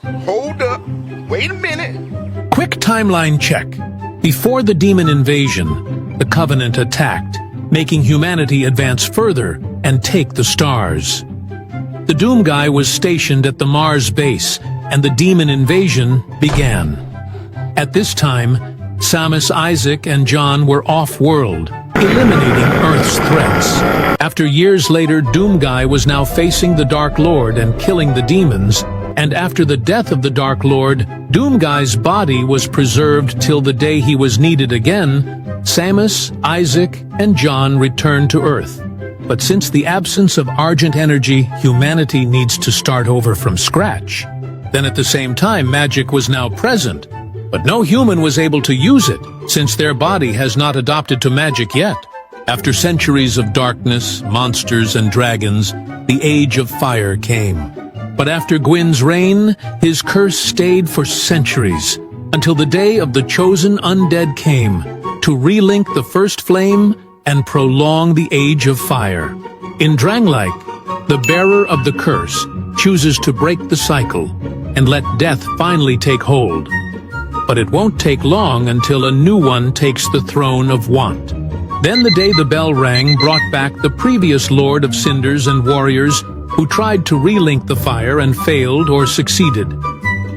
Hold up. Wait a minute. Quick timeline check. Before the demon invasion, the Covenant attacked, making humanity advance further and take the stars. The Doom Guy was stationed at the Mars base, and the demon invasion began. At this time, Samus, Isaac, and John were off-world, eliminating Earth's threats. After years later, Doom Guy was now facing the Dark Lord and killing the demons, and after the death of the Dark Lord, Doom Guy's body was preserved till the day he was needed again. Samus, Isaac, and John returned to Earth. But since the absence of Argent energy, humanity needs to start over from scratch. Then at the same time, magic was now present, but no human was able to use it, since their body has not adopted to magic yet. After centuries of darkness, monsters, and dragons, the Age of Fire came. But after Gwyn's reign, his curse stayed for centuries, until the day of the chosen undead came, to relink the first flame and prolong the Age of Fire. In Drangleic, the bearer of the curse chooses to break the cycle and let death finally take hold. But it won't take long until a new one takes the throne of Want. Then the day the bell rang brought back the previous Lord of Cinders and warriors who tried to relink the fire and failed or succeeded.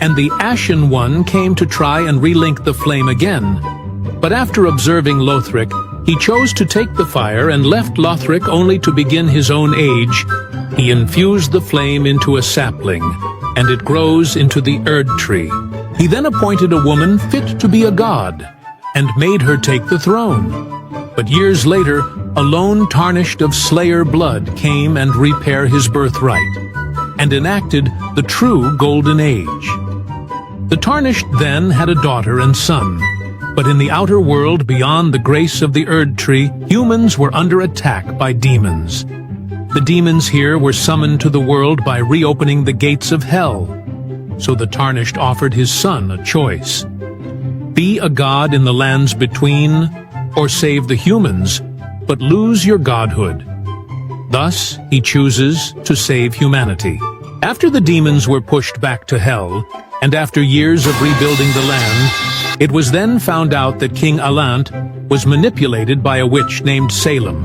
And the Ashen One came to try and relink the flame again. But after observing Lothric, he chose to take the fire and left Lothric only to begin his own age. He infused the flame into a sapling, and it grows into the Erd tree. He then appointed a woman fit to be a god, and made her take the throne. But years later, a lone Tarnished of Slayer blood came and repaired his birthright, and enacted the true Golden Age. The Tarnished then had a daughter and son, but in the outer world beyond the grace of the Erd tree, humans were under attack by demons. The demons here were summoned to the world by reopening the gates of hell. So the Tarnished offered his son a choice. Be a god in the lands between, or save the humans, but lose your godhood. Thus, he chooses to save humanity. After the demons were pushed back to hell, and after years of rebuilding the land, it was then found out that King Alant was manipulated by a witch named Salem.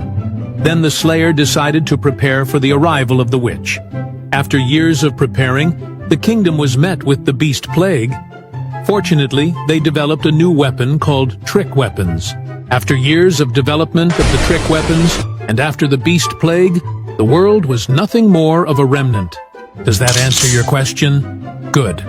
Then the Slayer decided to prepare for the arrival of the witch. After years of preparing, the kingdom was met with the Beast Plague. Fortunately, they developed a new weapon called Trick Weapons. After years of development of the Trick Weapons, and after the Beast Plague, the world was nothing more of a remnant. Does that answer your question? Good.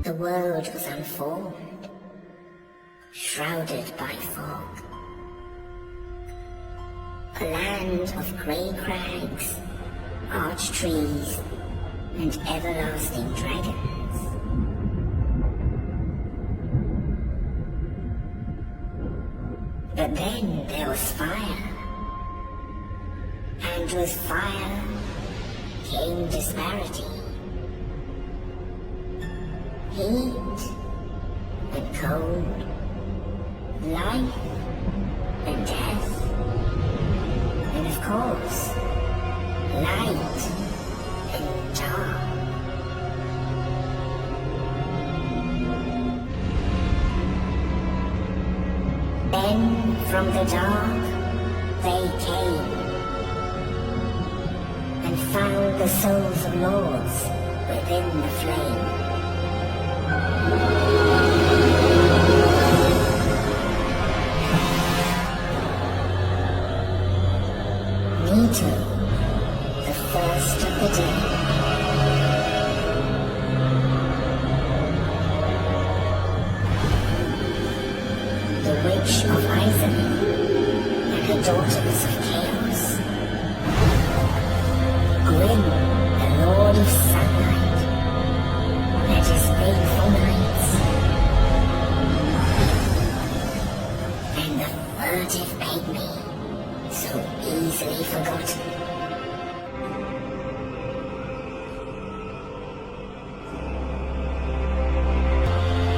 The world was unformed, shrouded by fog. A land of grey crags, arched trees, and everlasting dragons. But then there was fire, and with fire came disparity. Heat, and cold, life and death, and of course, light and dark. Then from the dark they came and found the souls of lords within the flame. Nito, the first of the dead. The witch of Isolin and her daughters of chaos. Grim, the lord of sunlight, and his faithful knights. And the furtive pygmy, so easily forgotten.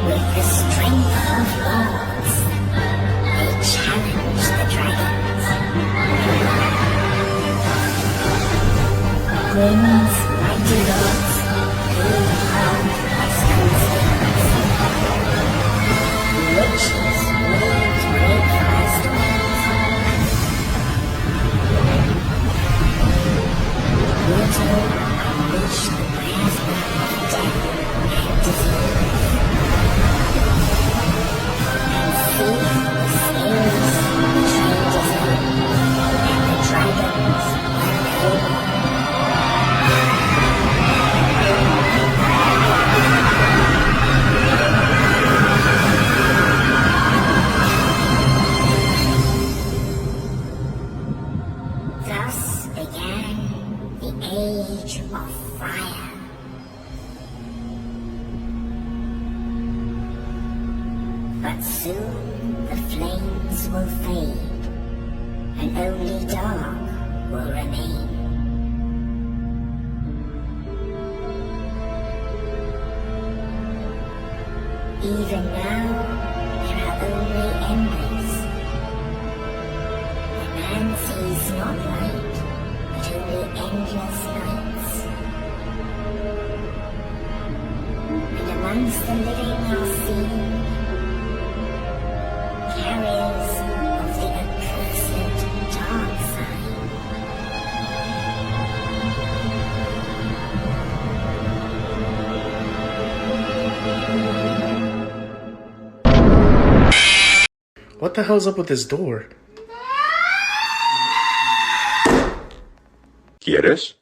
With the strength of lords, they challenge the dragons. Grim's mighty lords grew hard as conceals. Witches ruled great firestorms. Nito unleashed the plasma of death and disease. Thus began the Age of Fire. But soon the flames will fade, and only dark will remain. Even now, there are only embers. The man sees not light, but only endless nights. And amongst the living are seen carriers of the accursed dark side. What the hell's up with this door? ¿Quieres?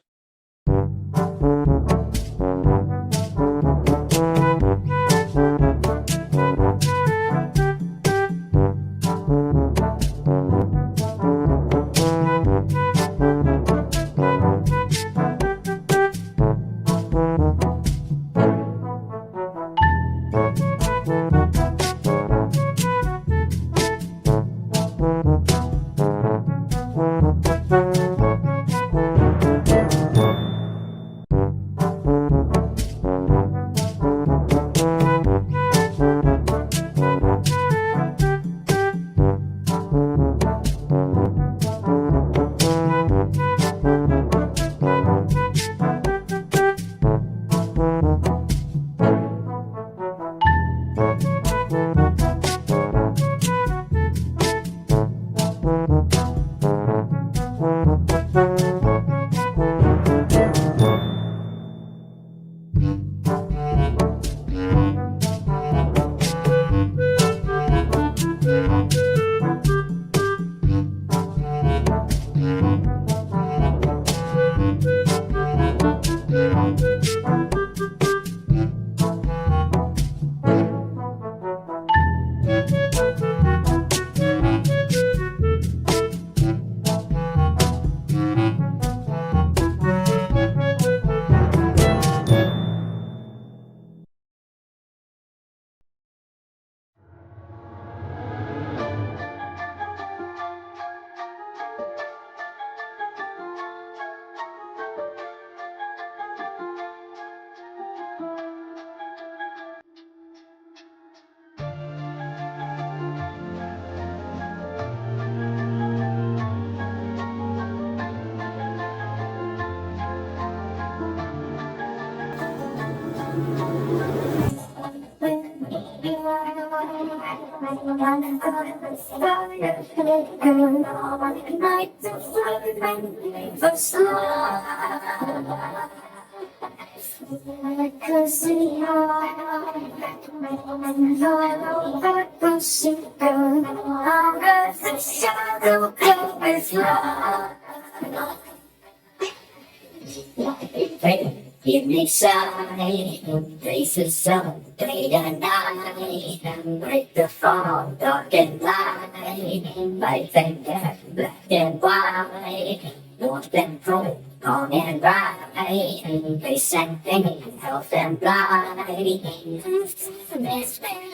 Give me sign, faces of day and night, break the fall, dark and light, life and death, black and white, north and cold, wrong and right, grace and pain, health and blight,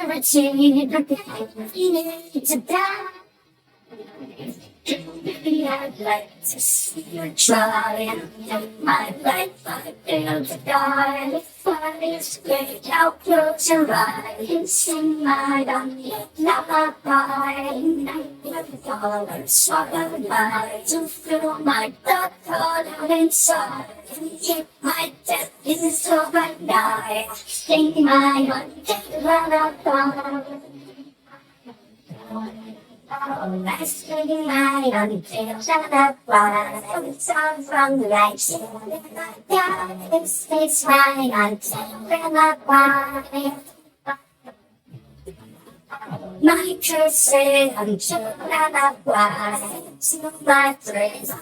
prosperity, to die. I'd like to see you try. My life, I failed to die. The fire's great, now close your eyes and sing my lullaby. Night with dollars, swallowed lies to fill my dark heart inside. And yet my death is over now. Sing my undead lullaby. Last thing I until that was some from the light. It's my until that was. My curse until that was. My praise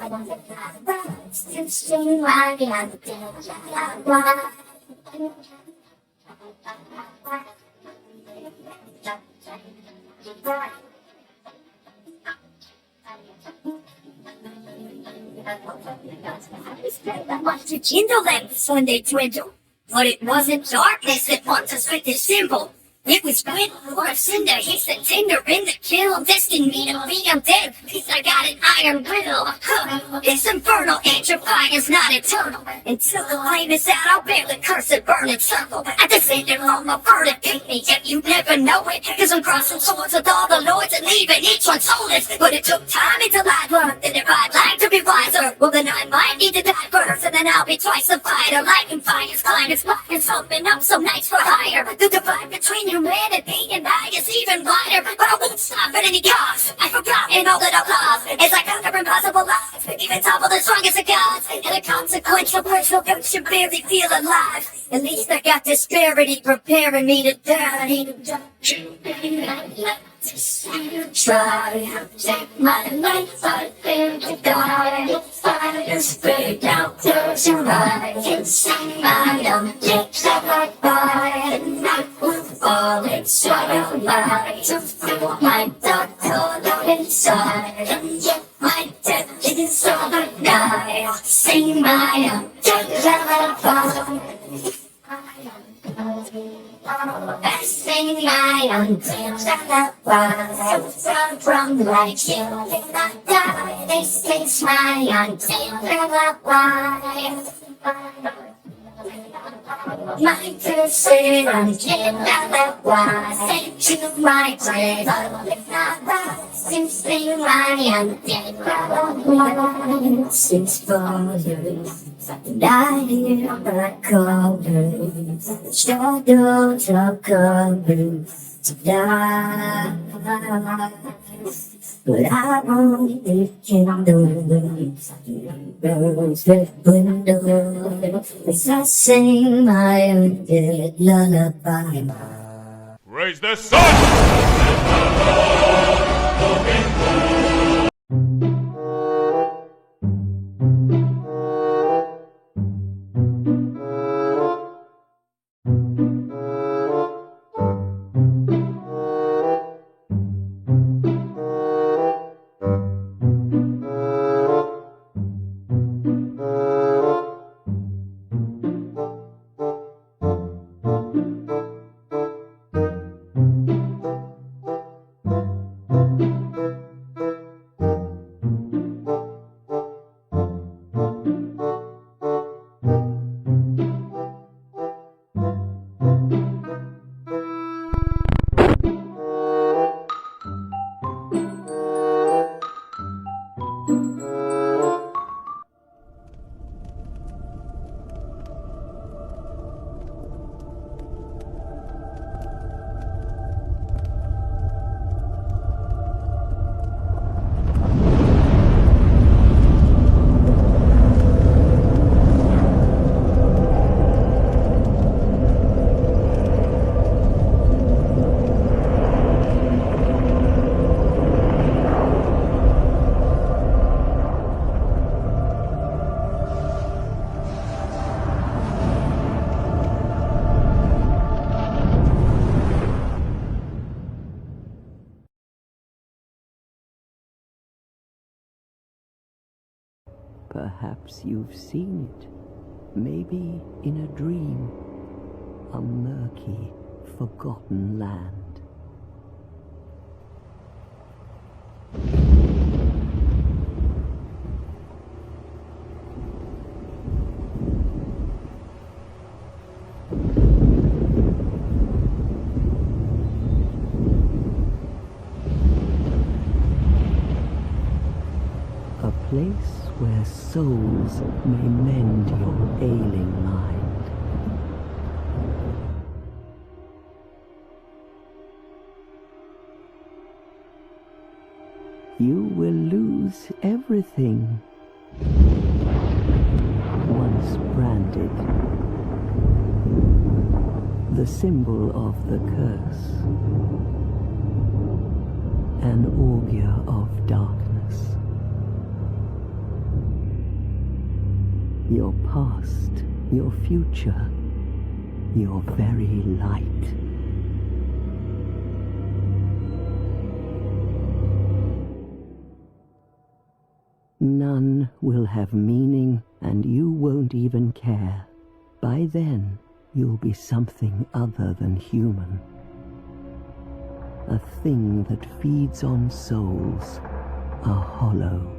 to sing my until that was. I want to kindle them when they dwindle, but it wasn't darkness that wants us with this symbol. It was grit or a cinder, he's the tinder in the kiln, destined me to be undead, cause I got an iron will. It's infernal, ancient fire's not eternal. Until the flame is out, I'll bear the curse and burn in circle. I descended from a burden beat me, yet you never know it, cause I'm crossing swords with all the lords and leaving each one soulless. But it took time until I learned that if I'd like to be wiser, well then I might need to die first, and then I'll be twice the fighter. Lighting fires, climbing spires, open up some nights for hire. The divide between humanity and I is even wider, but I won't stop at any cost. I've forgotten all that I've lost as I conquer impossible lives, even topple the strongest of gods. And the consequential personal ghost should barely feel alive. At least I got disparity preparing me to die. Try, take my life, I feel to die. Fire's big out, close your eyes and sing my lips like fire. Night will fall and swallow light to fill my dark color inside. And yet my death is over now. Sing my lullaby. I sing my until that was from the light. You will not die. This is my until that was. My curse until that was. To my grave, I will not rise. To sing my until that was. Since fathers died here by colors, shadows are coming to die. But I won't be kindled, burns the window, as I sing my undead lullaby. Raise the sun! Perhaps you've seen it. Maybe in a dream. A murky, forgotten land. A place where souls may mend your ailing mind. You will lose everything. Once branded, the symbol of the curse, an augur of darkness. Your past, your future, your very light. None will have meaning, and you won't even care. By then, you'll be something other than human. A thing that feeds on souls, a hollow.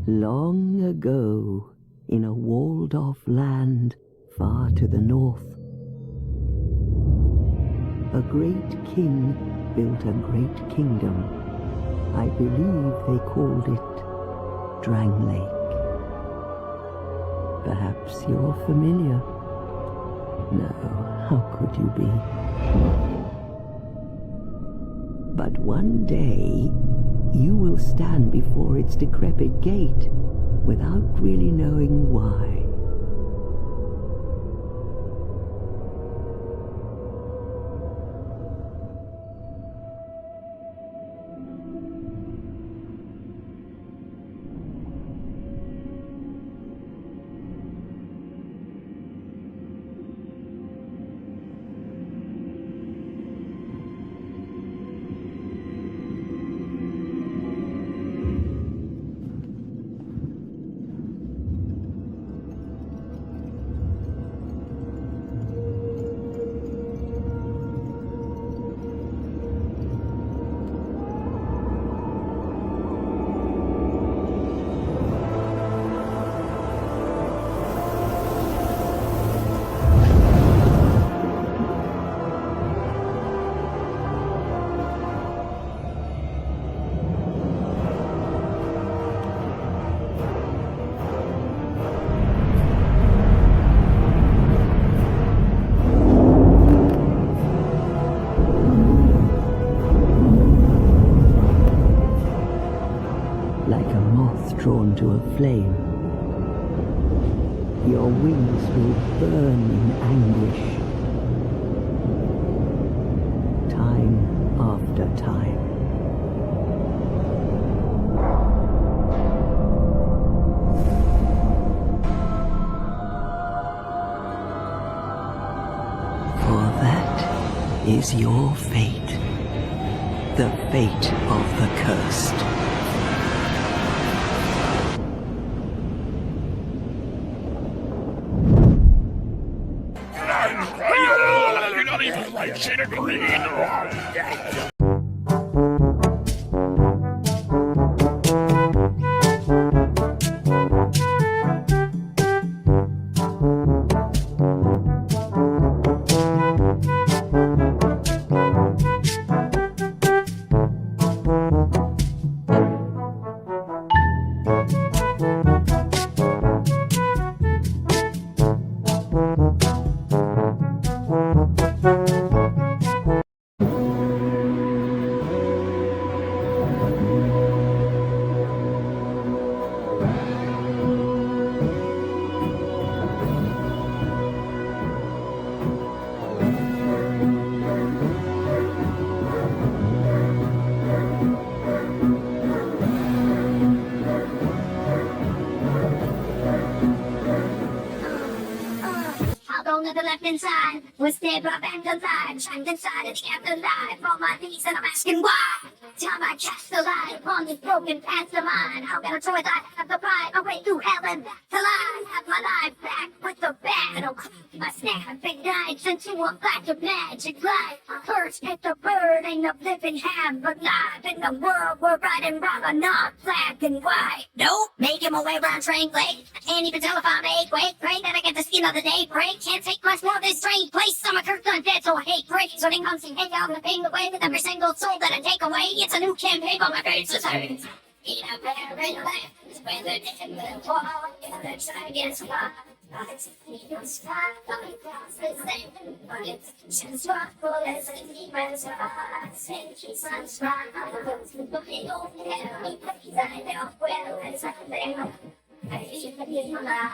Long ago, in a walled-off land far to the north, a great king built a great kingdom. I believe they called it Drang Lake. Perhaps you're familiar. No, how could you be? But one day, you will stand before its decrepit gate without really knowing why. Drawn to a flame. Your wings will burn in anguish. Time after time. For that is your fate. The fate of the cursed. You're not even my shade of green. on the left inside was dead but back alive, trapped inside of the afterlife. On my knees and I'm asking why. Time I cast the light upon this broken path of mine. How can I show it I have to fight my way through hell and back to life? Have my life back with the battle. My snap big nights into a flash of magic light. First hit the burden of living have but life in the world where right and wrong are not black and white. Nope, making my way around train late. I can't even tell if I'm awake. Pray that I get the skin of the day break. Can't take much more of this strange place. I'm a cursed undead, so I hate break. So then comes the hate out and pain away with every single soul that I take away. It's a new campaign on my face is hurt. In a very land where the dead will fall, and the dragons fly. It's the sky, across the sand, but it's just awful as a demon's eyes. And she's unscribed, but it don't care me, because I know well as I'm there. I feel it in my life,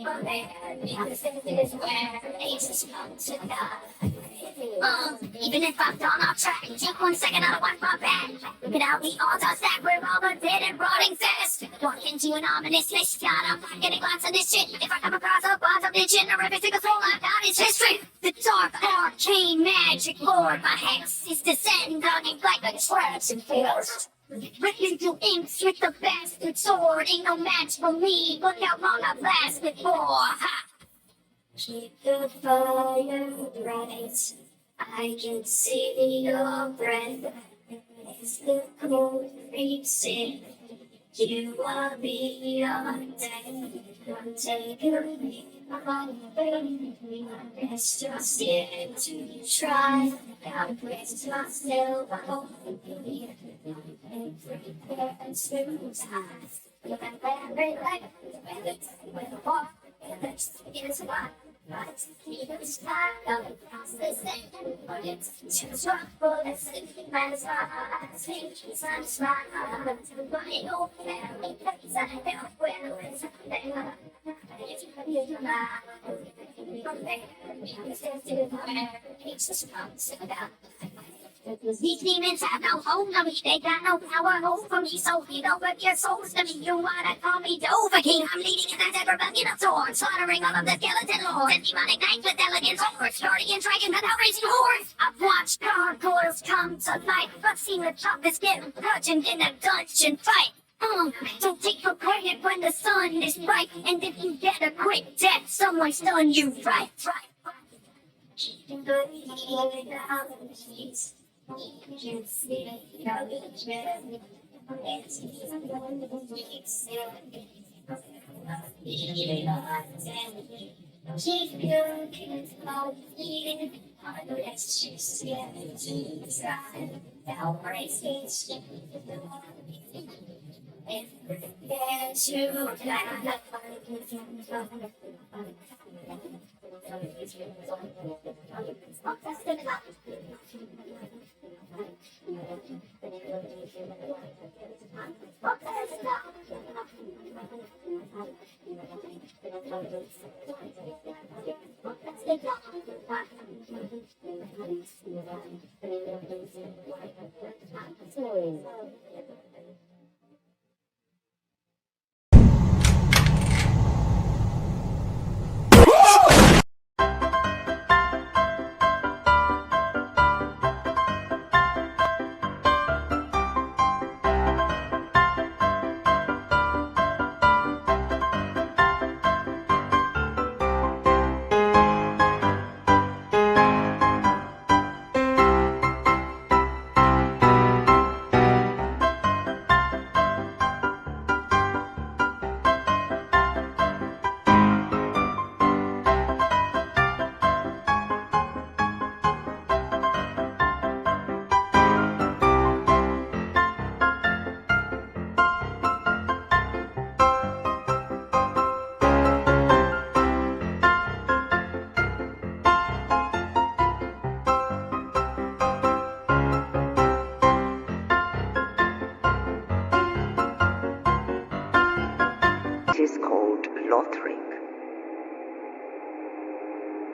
I'm there, because it is where ages come to die. Even if I'm done off track, take 1 second, I don't want my back. Look at how the odds are stacked, we're all the dead and rotting fast. Walk into an ominous list, God, I'm not getting glance on this shit. If I come across a boss of bitchin' or every single soul I've got is history. The dark arcane magic lord, my hex is descend on you like a trash and force. Written to inks with the bastard sword, ain't no match for me. Look how long I've lasted for. Ha! Keep the fire bright. I can see your breath as the cold creeps in. You are beyond death. Don't take a leap on me. It's just yet to try. God bless myself. I hope you believe and prepare and smooth times. You can very light when the war is why. But keep the sky across the sand, but it's just awful as if man's eyes. She's unsmiled, but it don't care me, because I know well as I'm there. It's your mind, from there, because there's still fire, it's just comes about. These demons have no hold on me, they got no power over me, so feed over your souls to me. You wanna call me Dover King? I'm leading in that dead rebellion of swords, slaughtering all of the skeleton lords and demonic knights with elegance hordes, guardian dragon without raising hordes. I've watched gargoyles come to life, but seen the toughest get bludgeoned in a dungeon fight. Don't take for granted when the sun is bright, and if you get a quick death, someone's done you right. Keeping the heat out of the heat. You can see how it's been. It's keep your kids out here. Let's just get to the side. Now raise it. And prepare to fly.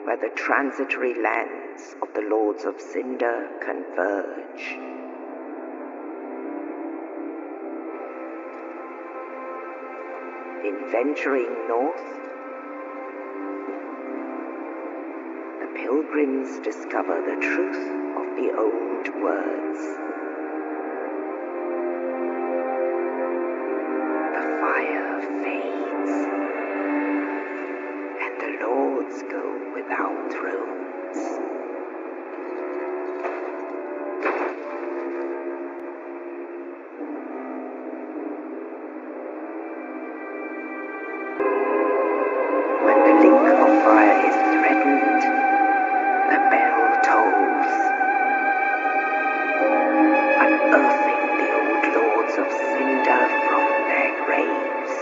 Where the transitory lands of the Lords of Cinder converge. In venturing north, pilgrims discover the truth of the old words. The fire fades, and the lords go without thrones. When the link of fire is threatened, the bell tolls, unearthing the old lords of Cinder from their graves.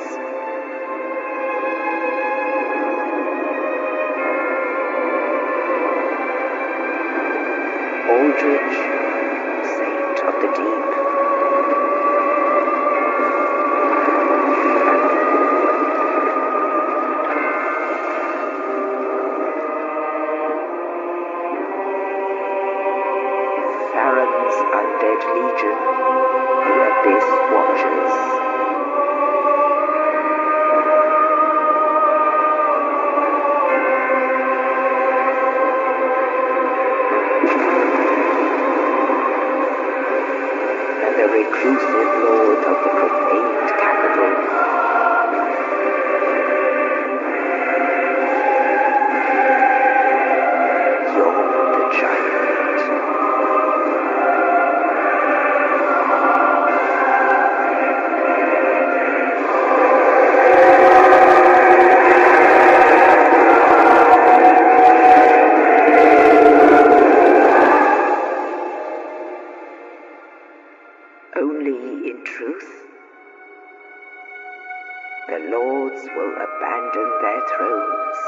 Aldrich, saint of the deep, Farron's undead legion, the Abyss Watchers. And the reclusive lord of the profaned capital. You're the giant. Only in truth, the lords will abandon their thrones.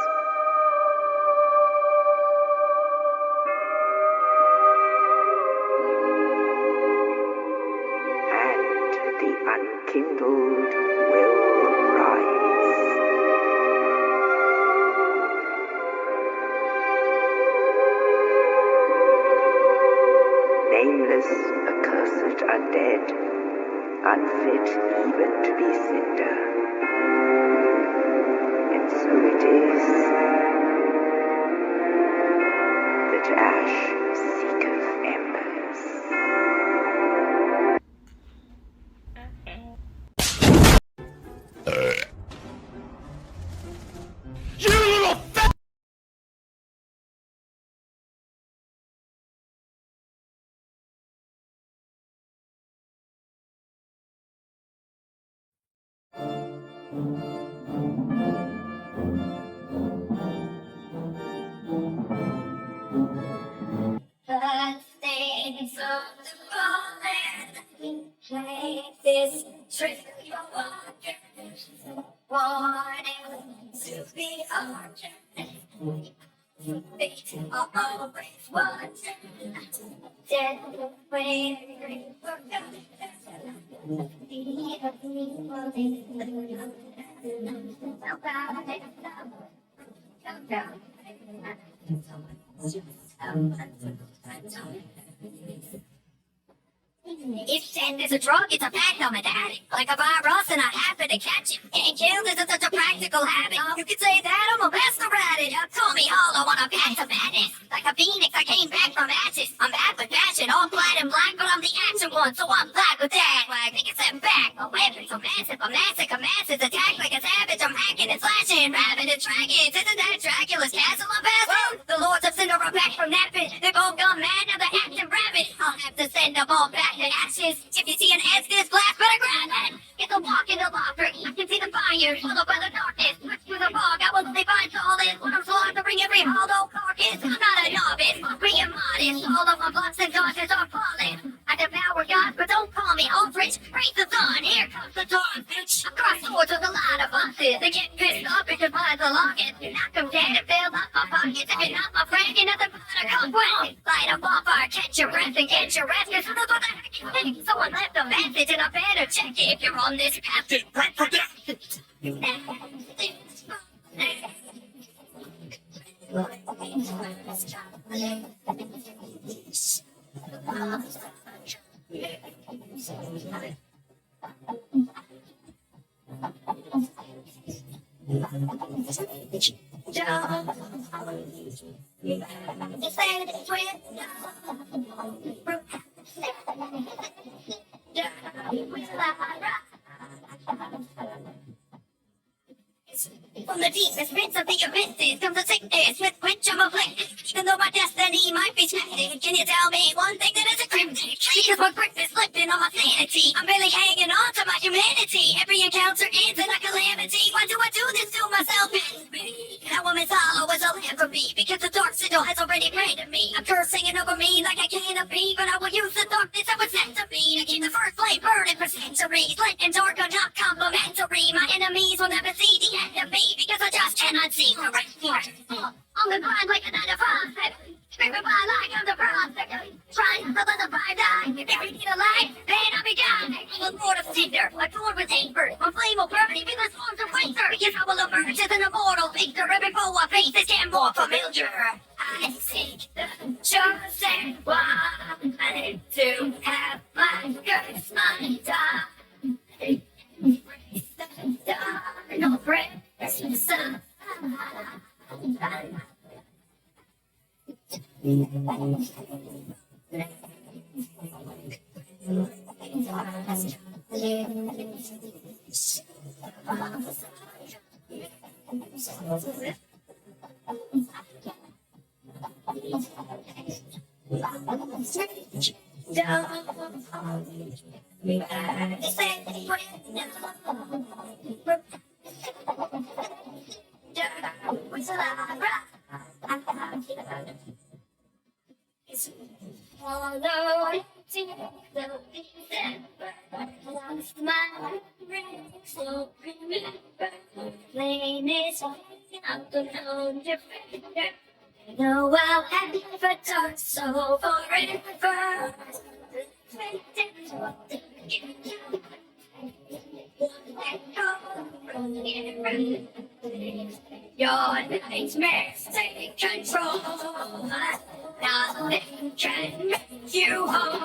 And the unkindled will rise. Nameless, accursed undead, unfit even to be cinder. And so it is that ash seeketh embers. You little fat! Birthdays of the fallen, play this trick of wonders, warning to be ordered. Fate are always watching, dead when If sin is a drug, it's a fact I'm an addict. Like a virus and I happen to catch it. Getting killed isn't such a practical habit. You could say that I'm a master at it. Call me hollow when I'm back to madness. Like a phoenix, I came back from ashes. I'm bad with passion, all black and black, but I'm the action one, so I'm black with that. Like, take a step back. A weapon so massive, a massacre, masses attack like a savage. I'm hacking and slashing, rapping and dragons. Isn't that Dracula's castle I'm passing? The lords of Cinder are back from napping. They've all gone mad, now they're acting rabid. I'll have to send them all back to ashes. If you see an Estes blast, better grab it. It's a walk in the locker. I can see the fire, followed by the darkness. Switch through the fog, I will stay by solid. When I'm slaughtered to bring every hollow carcass. I'm not a novice, being modest. All of my blocks and dodges are falling. I devour God, but don't call me Aldrich. Praise the sun, here comes the dawn, bitch. I cross swords with a lot of bosses. They get pissed off because mine's the longest. Knock them dead and fill up my pockets. If you're not my friend, you're nothing but a conquest. Light a bonfire, catch your breath and get your rest. Cause who knows what the heck you think? Someone left a message and I better check it if you're on this path. Get right for death! From the deepest pits of the abysses comes a sickness with which I'm afflicted. Even though my destiny might be shattered, can you tell me one thing that is a cryptic? Because my grip is slipping on my sanity. I'm barely hanging on to my humanity. Every encounter ends in a calamity. Why do I do this to myself? Now I'm as hollow as I'll ever be. Because the dark sigil has already branded me. I'm cursing it over me like I cannot be. But I will use the darkness that was sent to me to keep the first flame burning for centuries. Light and dark are not complimentary. My enemies will never see the end of me. Because I just cannot see the right part. I'm the blind like a 9 to 5. Screaming by like I'm the prophet. Trying to let the vibe die. If you need a light, then I'll be gone. I'm a lord of cinder, adored with anger. My flame will burn even the storms of winter. Because I will emerge as an immortal victor. Every foe I face is getting more familiar. I seek the chosen one. I need to have my curse, my time. No breath. No, I'll have a dark soul forever. Your nightmares take control. Nothing can make you whole.